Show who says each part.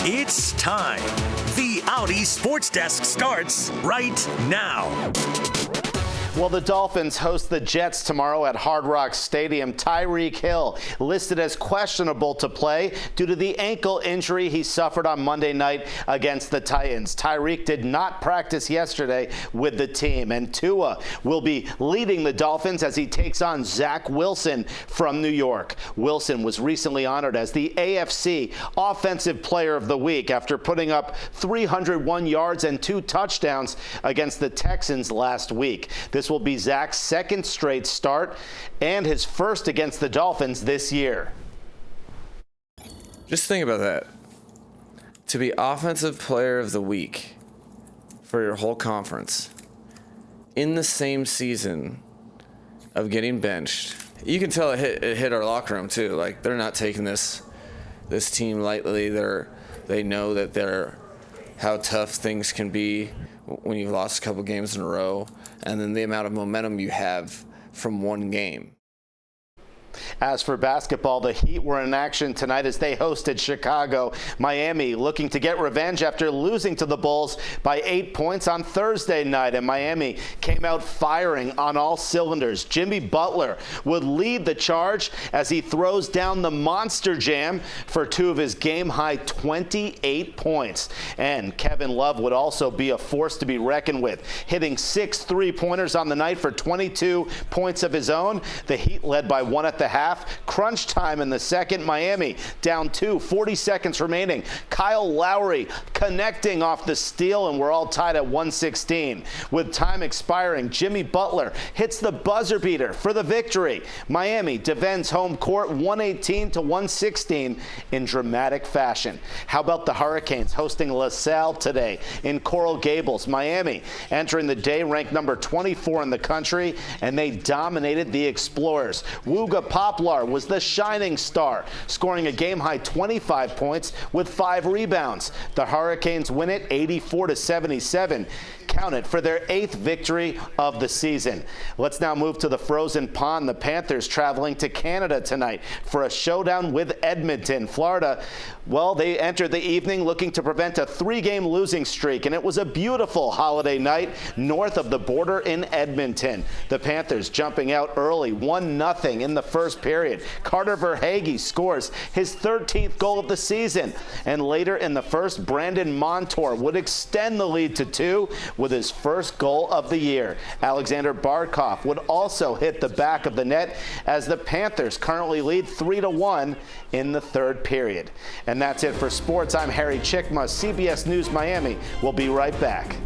Speaker 1: It's time. The Audi Sports Desk starts right now.
Speaker 2: Well, the Dolphins host the Jets tomorrow at Hard Rock Stadium. Tyreek Hill listed as questionable to play due to the ankle injury he suffered on Monday night against the Titans. Tyreek did not practice yesterday with the team, and Tua will be leading the Dolphins as he takes on Zach Wilson from New York. Wilson was recently honored as the AFC Offensive Player of the Week after putting up 301 yards and 2 touchdowns against the Texans last week. This will be Zach's second straight start and his first against the Dolphins this year.
Speaker 3: Just think about that. To be Offensive Player of the Week for your whole conference in the same season of getting benched. You can tell it hit our locker room too. Like, they're not taking this team lightly. They know that how tough things can be when you've lost a couple games in a row, and then the amount of momentum you have from one game.
Speaker 2: As for basketball, the Heat were in action tonight as they hosted Chicago. Miami looking to get revenge after losing to the Bulls by 8 points on Thursday night, and Miami came out firing on all cylinders. Jimmy Butler would lead the charge as he throws down the monster jam for 2 of his game-high 28 points. And Kevin Love would also be a force to be reckoned with, hitting 6 3-pointers on the night for 22 points of his own. The Heat led by 1 at the half. Crunch time in the second. Miami down 2, 40 seconds remaining. Kyle Lowry connecting off the steal, and we're all tied at 116. With time expiring, Jimmy Butler hits the buzzer beater for the victory. Miami defends home court 118-116 in dramatic fashion. How about the Hurricanes hosting LaSalle today in Coral Gables? Miami entering the day ranked number 24 in the country, and they dominated the Explorers. Wooga Poplar was the shining star, scoring a game-high 25 points with 5 rebounds. The Hurricanes win it 84-77. Counted for their 8th victory of the season. Let's now move to the frozen pond. The Panthers traveling to Canada tonight for a showdown with Edmonton. Florida, well, they entered the evening looking to prevent a 3-game losing streak, and it was a beautiful holiday night north of the border in Edmonton. The Panthers jumping out early, 1-0 in the first period. Carter Verhaeghe scores his 13th goal of the season, and later in the first, Brandon Montour would extend the lead to 2 with his first goal of the year. Alexander Barkov would also hit the back of the net as the Panthers currently lead 3-1 in the third period. And that's it for sports. I'm Harry Cicma, CBS News Miami. We'll be right back.